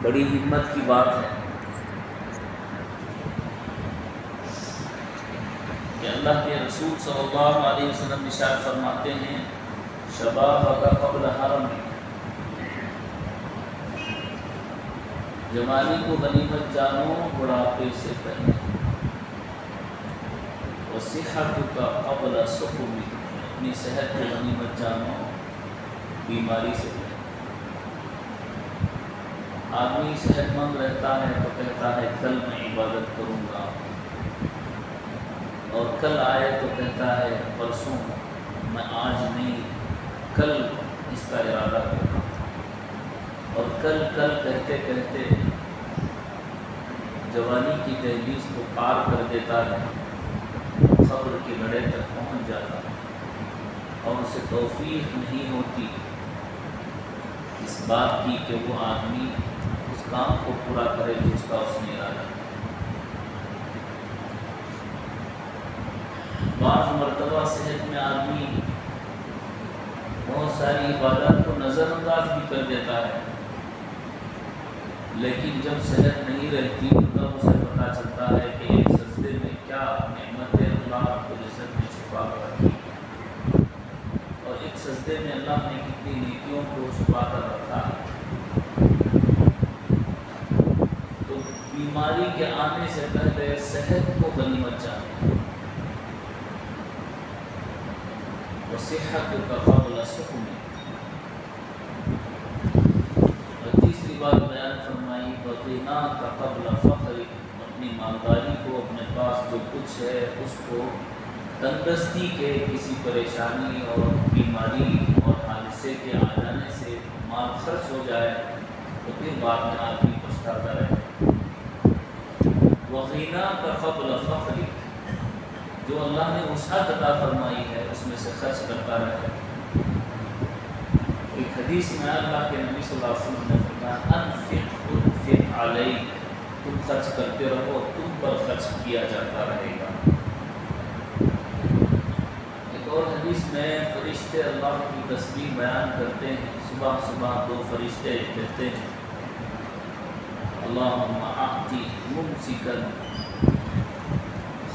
بڑی ہمت کی بات ہے کہ اللہ کے رسول صلی اللہ علیہ وسلم ارشاد فرماتے ہیں شبابک قبل حرم، جوانی کو غنیمت جانو بڑھاپے سے پہلے، وصحتک قبل سقمک، اپنی صحت کو غنیمت جانو بیماری سے پہلے۔ آدمی صحت مند رہتا ہے تو کہتا ہے کل میں عبادت کروں گا، اور کل آئے تو کہتا ہے پرسوں میں آج نہیں کل اس کا ارادہ کروں، اور کل کل کہتے کہتے جوانی کی دہلیز کو پار کر دیتا ہے، قبر کے گڑھے تک پہنچ جاتا ہے، اور اسے توفیق نہیں ہوتی اس بات کی کہ وہ آدمی اس کام کو پورا کرے جو اس کا اس نے ارادہ کیا۔ بعض مرتبہ صحت میں آدمی بہت ساری عبادات کو نظر انداز بھی کر دیتا ہے، لیکن جب صحت نہیں رہتی تب اسے پتہ چلتا ہے کہ ایک سجدے میں کیا نعمت اللہ رب العزت نے چھپا کر رکھی، اور ایک سجدے میں اللہ نے کتنی نیکیوں کو چھپا کر رکھا ہے۔ تو بیماری کے آنے سے پہلے صحت کو غنیمت جانو، وصحتک قبل سقمک۔ اور تیسری بات بیان فرمائی وغناک قبل فقرک، اپنی مالداری کو، اپنے پاس جو کچھ ہے اس کو تندرستی کے کسی پریشانی اور بیماری اور حادثے کے آ جانے سے مال خرچ ہو جائے تو پھر بعد میں آدمی پچھتاتا رہے۔ وغناک قبل فقرک، جو اللہ نے وسعت عطا فرمائی ہے اس میں سے خرچ کرتا رہے۔ ایک حدیث میں اللہ کے نبی صلی اللہ علیہ وسلم نے فرمایا انفق علیک، تم خرچ کرتے رہو، تم پر خرچ کیا جاتا رہے گا۔ ایک اور حدیث میں فرشتے اللہ کی تسبیح بیان کرتے ہیں، صبح صبح دو فرشتے کہتے ہیں اللہم اعطی ممسکا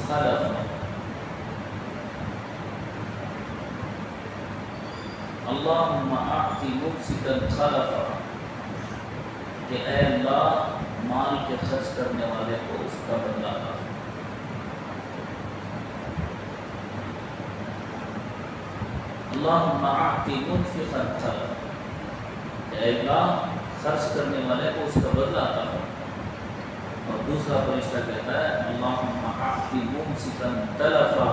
خلفا، اللہم اعطی ممسکا خلفا، کہ اے اللہ مال کے خرچ کرنے والے کو اس کا بدلہ دو۔ اللہم اعطی منفقا خلفا، کہ اے اللہ خرچ کرنے والے کو اس کا بدلہ عطا کرو۔ اور دوسرا فرشتہ کہتا ہے اللہم اعطی ممسکا تلفا،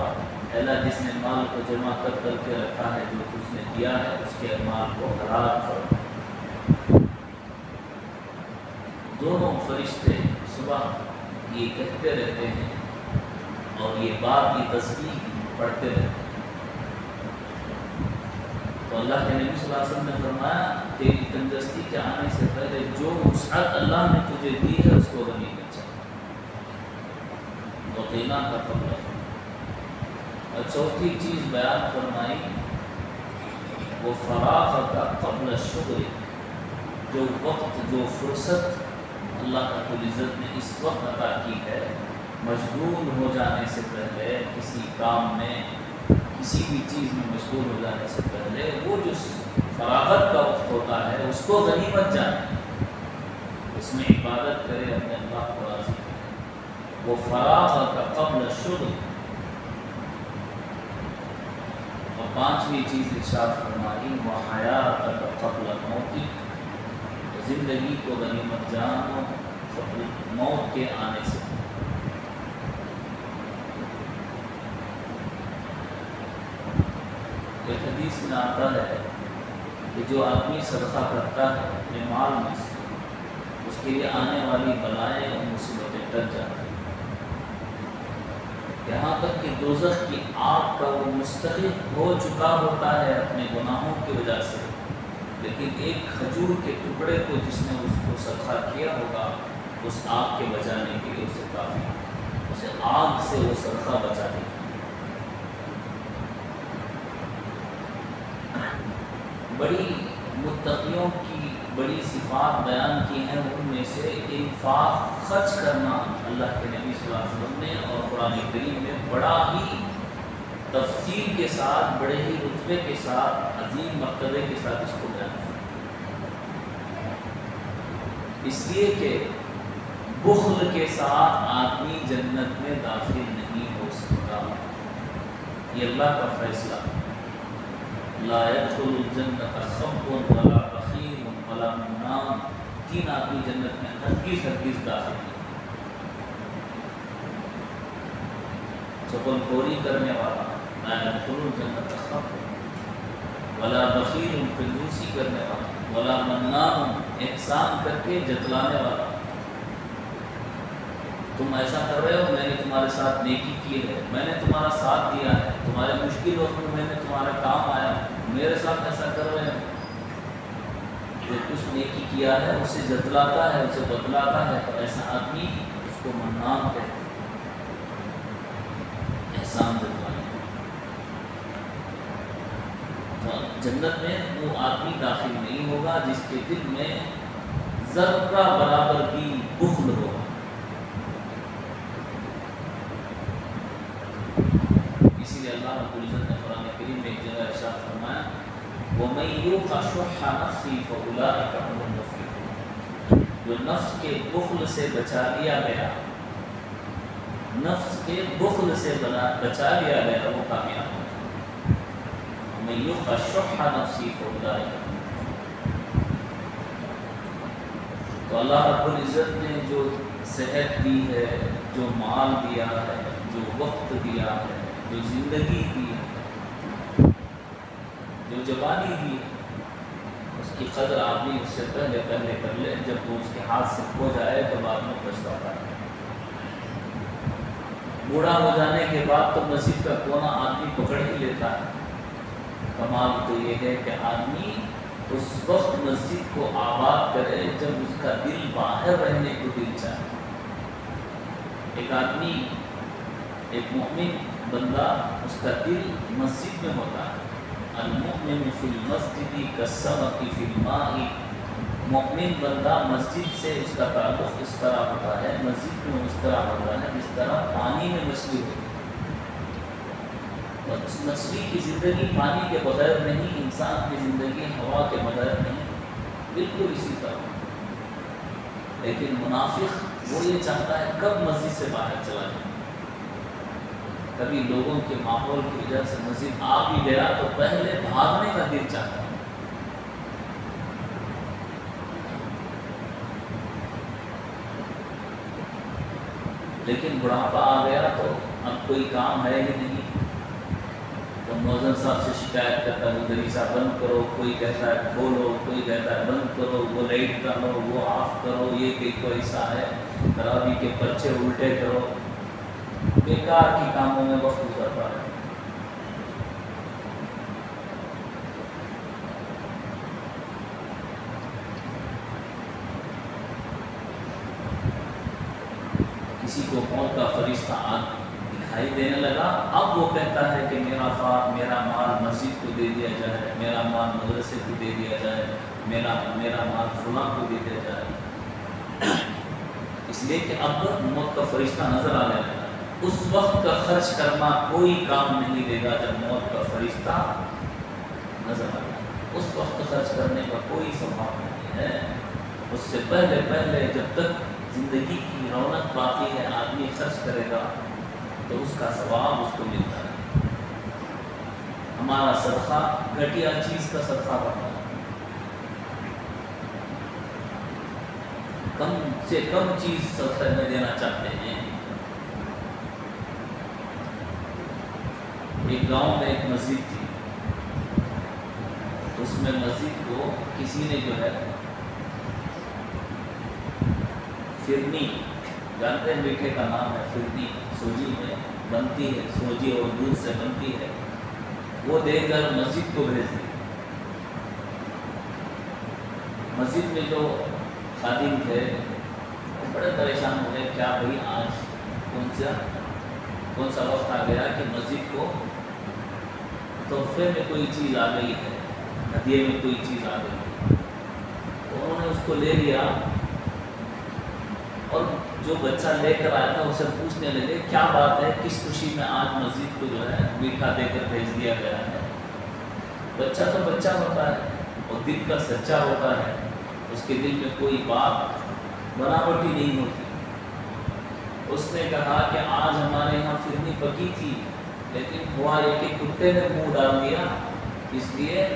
اے اللہ جس نے مال کو جمع کر کر کے رکھا ہے، جو اس نے دیا ہے اس کے مال کو ہلاک کرو۔ دونوں فرشتے صبح یہ کہتے رہتے ہیں اور یہ بات کی تسبیح پڑھتے رہتے ہیں۔ تو اللہ کے نبی صلی اللہ علیہ وسلم نے فرمایا تیری تندرستی کے آنے سے پہلے جو وسعت اللہ نے تجھے دی ہے اس کو غنیمت چاہیے، تو غنا کا قبل۔ اور چوتھی چیز بیان فرمائی وہ فراغ کا قبل شغل، جو وقت جو فرصت اللہ رب العزت نے اس وقت عطا کی ہے، مشغول ہو جانے سے پہلے کسی کام میں، کسی بھی چیز میں مشغول ہو جانے سے پہلے وہ جو فراغت کا وقت ہوتا ہے اس کو غنیمت جانے، اس میں عبادت کرے، اپنے اللہ کو راضی کرے، وہ فراغ کا قبل شغل۔ اور پانچویں چیز ارشاد فرمائی وحیات کا قبل موت، زندگی کو غنیمت جانو قبل موت کے آنے سے۔ ایک حدیث میں آتا ہے کہ جو آدمی صدقہ کرتا ہے اپنے مال میں سے، اس کے لیے آنے والی بلائیں اور مصیبتیں ٹل جاتی ہیں، یہاں تک کہ دوزخ کی آگ کا وہ مستحق ہو چکا ہوتا ہے اپنے گناہوں کی وجہ سے، لیکن ایک کھجور کے ٹکڑے کو جس نے اس کو صدقہ کیا ہوگا اس آگ کے بچانے کے لیے اسے کافی، اسے آگ سے وہ صدقہ بچا دے گا۔ بڑی متقیوں کی بڑی صفات بیان کی ہیں، ان میں سے انفاق خرچ کرنا اللہ کے نبی صلی اللہ علیہ وسلم نے اور قرآن کریم میں بڑا ہی تفصیل کے ساتھ، بڑے ہی رتبے کے ساتھ، عظیم مرتبے کے ساتھ اس کو بیان کیا، اس لیے کہ بخل کے ساتھ آدمی جنت میں داخل نہیں ہو سکتا، یہ اللہ کا فیصلہ۔ لا يدخل الجنت خب ولا بخیل ولا منان، تین آدمی جنت میں ہرگز داخل نہیں، چغل خوری کرنے والا لا يدخل الجنت خب ولا بخیل کنجوسی کرنے والا ولا منان احسان کر کے جتلانے والا۔ تم ایسا کر رہے ہو، میں نے تمہارے ساتھ نیکی کی ہے، میں نے تمہارا ساتھ دیا ہے، تمہارے مشکل وقت میں نے تمہارے کام آیا، میرے ساتھ ایسا کر رہے ہو۔ جو کچھ نیکی کیا ہے اسے جتلاتا ہے، اسے بتلاتا ہے، تو ایسا آدمی اس کو منان کہتے ہیں، احسان جتلانے۔ تو جنت میں وہ آدمی داخل نہیں ہوگا جس کے دل میں ذرہ برابر بھی بخل ہوگا۔ اللہ رب العزت نے قرآن کریم میں ایک جگہ ارشاد فرمایا وَمَن يُوقَ شُحَّ نَفْسِهِ فَأُولَٰئِكَ هُمُ الْمُفْلِحُونَ، جو نفس کے بخل سے بچا لیا گیا، نفس کے بخل سے بچا لیا گیا، وہ کامیاب ہوگا۔ وَمَن يُوقَ شُحَّ نَفْسِهِ فَأُولَٰئِكَ، تو اللہ رب العزت نے جو صحت دی ہے، جو مال دیا ہے، جو وقت دیا ہے، جو زندگی دی ہے، جو جوانی دی ہے، اس کی قدر آدمی اس سے پہلے کر لے، جب وہ اس کے ہاتھ سے کھو جائے تو بعد میں پچھتاتا ہے۔ بوڑھا ہو جانے کے بعد تو مسجد کا کونا آدمی پکڑ ہی لیتا ہے۔ کمال تو یہ ہے کہ آدمی اس وقت مسجد کو آباد کرے جب اس کا دل باہر رہنے کو دل چاہے۔ ایک آدمی، ایک مومن بندہ، اس کا دل مسجد میں ہوتا ہے۔ المؤمن فی المسجد کالسمک فی الماء، مومن بندہ مسجد سے اس کا تعلق اس طرح ہوتا ہے، مسجد میں اس طرح ہوتا ہے جس طرح پانی میں مچھلی ہوتی ہے۔ مچھلی کی زندگی پانی کے بغیر نہیں، انسان کی زندگی ہوا کے بغیر نہیں، بالکل اسی طرح۔ لیکن منافق وہ یہ چاہتا ہے کب مسجد سے باہر چلا جائے۔ کبھی لوگوں کے ماحول کی وجہ سے مسجد آ بھی گیا تو پہلے بھاگنے کا دل چاہتا ہے۔ لیکن بڑھاپا آ گیا تو اب کوئی کام ہے ہی نہیں، تو مؤذن صاحب سے شکایت کرتا ہے مدری صاحب بند کرو، کوئی کہتا ہے کھولو، کوئی کہتا ہے بند کرو، وہ لائٹ کا لو، وہ آف کرو، یہ کہ کوئی ایسا ہے، تراویح کے پرچے الٹے کرو، بیکار کی کاموں میں وقت گزرتا ہے۔ کسی کو موت کا فرشتہ دکھائی دینے لگا، اب وہ کہتا ہے کہ میرا مال مسجد کو دے دیا جائے، میرا مال مدرسے کو دے دیا جائے، میرا مال فلاں کو دے دیا جائے، اس لیے کہ اب موت کا فرشتہ نظر آنے لگا۔ اس وقت کا خرچ کرنا کوئی کام نہیں دے گا جب موت کا فرشتہ نظر آ جائے، اس وقت خرچ کرنے کا کوئی ثواب نہیں ہے۔ اس سے پہلے جب تک زندگی کی رونق باقی ہے آدمی خرچ کرے گا تو اس کا ثواب اس کو ملتا ہے۔ ہمارا صدقہ گھٹیا چیز کا صدقہ بنتا ہے، کم سے کم چیز صدقہ میں دینا چاہتے ہیں۔ ایک گاؤں میں ایک مسجد تھی، اس میں مسجد کو کسی نے جو ہے فرنی، جانتے ہیں میٹھے کا نام ہے فرنی، سوجی میں بنتی ہے، سوجی اور دودھ سے بنتی ہے، وہ دے کر مسجد کو بھیج دی۔ مسجد میں جو خادم تھے وہ بڑے پریشان ہو گئے، کیا بھائی آج کون سا وقت آ گیا کہ مسجد کو تحفے میں کوئی چیز آ گئی ہے، ہدیے میں کوئی چیز آ گئی ہے۔ انہوں نے اس کو لے لیا اور جو بچہ لے کر آیا تھا اسے پوچھنے لگے کیا بات ہے، کس خوشی میں آج مسجد کو جو ہے میٹھا دے کر بھیج دیا گیا ہے۔ بچہ تو بچہ ہوتا ہے اور دل کا سچا ہوتا ہے، اس کے دل میں کوئی بات بناوٹی نہیں ہوتی۔ اس نے کہا کہ آج ہمارے یہاں فرنی پکی تھی، لیکن ہوا یہ کہ کتے نے منہ ڈال دیا، اس لیے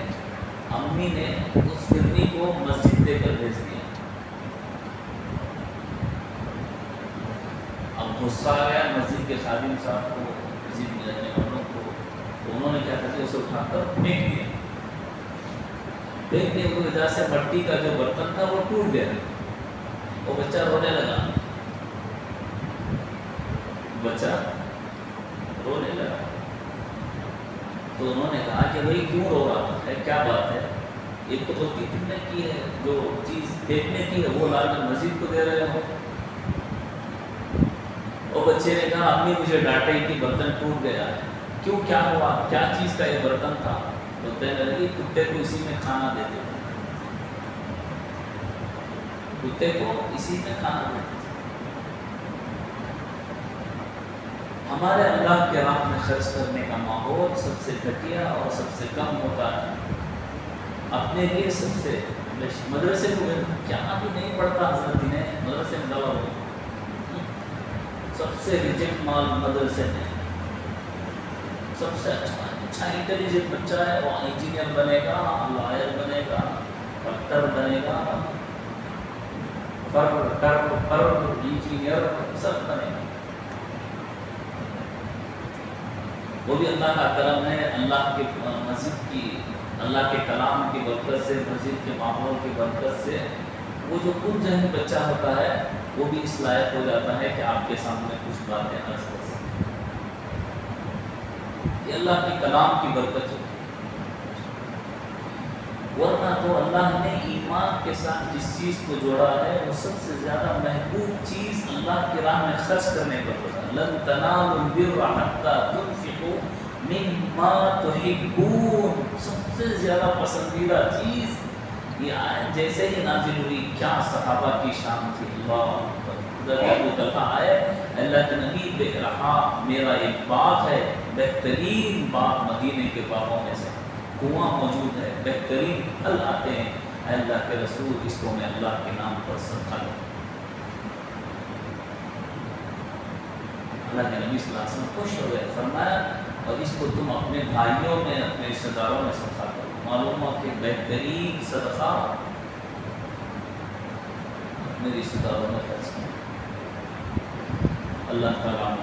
امی نے اس فرنی کو مسجد دے کر بھیج دیا۔ اب غصہ آ گیا مسجد کے خادم صاحب کو، مسجد میں رہنے والوں کو، تو انہوں نے کیا کہتے اسے اٹھا کر پھینک دیا۔ پھینکنے کی وجہ سے مٹی کا جو برتن تھا وہ ٹوٹ گیا، وہ بچہ رونے لگا، بچہ رونے لگا۔ تو انہوں نے کہا کہ بھائی کیوں رو رہا ہے، کیا بات ہے؟ ایک تو غلطی تم نے کی ہے، جو چیز پھینکنے کی ہے وہ لا کر مسجد کو دے رہے ہو۔ اور بچے نے کہا امی مجھے ڈانٹے کہ برتن ٹوٹ گیا ہے، کیوں کیا ہوا، کیا چیز کا یہ برتن تھا؟ تو کہنے لگی کتے کو اسی میں کھانا دے دے، کتے کو اسی میں کھانا دے دے۔ ہمارے اللہ کے راہ میں خرچ کرنے کا ماحول سب سے گھٹیا اور سب سے کم ہوتا ہے۔ اپنے لیے سب سے مدرسے میں کیا بھی نہیں پڑھتا حضرت نے مدرسے میں دوا ہو، سب سے ریجیکٹ مال مدرسے میں، سب سے اچھا انٹیلیجنٹ بچہ ہے وہ انجینئر بنے گا، لائر بنے گا، ڈاکٹر بنے گا، انجینئر سب بنے گا۔ وہ بھی اللہ کا کرم ہے، اللہ کے مسجد کی، اللہ کے کلام کی برکت سے، مسجد کے ماحول کی برکت سے وہ جو کچھ ذہن بچہ ہوتا ہے وہ بھی اس لائق ہو جاتا ہے کہ آپ کے سامنے کچھ باتیں عرض کر سکتے۔ یہ اللہ کے کلام کی برکت ہے، ورنہ تو اللہ نے ایمان کے ساتھ جس چیز کو جوڑا ہے وہ سب سے زیادہ محبوب چیز اللہ کی راہ میں خرچ کرنے پر ہوتا ہے۔ لن تنالوا البر حتى تنفقوا مما تحبون، سب سے زیادہ پسندیدہ چیز یہ آیت جیسے ہی نازل ہوئی، کیا صحابہ کی شان تھی، اللہ وہ کہا ہے اللہ کے نبی بے رہا میرا ایک باغ ہے، بہترین باغ مدینے کے باغوں میں سے، کنواں موجود ہے، بہترین پھل آتے ہیں، اللہ کے رسول اس کو میں اللہ کے نام پر صدقہ دوں۔ اللہ کے نبی صلی اللہ علیہ وسلم خوش ہو گئے، فرمایا اور اس کو تم اپنے بھائیوں میں، اپنے رشتہ داروں میں صدقہ کرو۔ معلوم ہوا کہ بہترین صدقہ اپنے رشتہ داروں میں خرچ کرو۔ اللہ تعالیٰ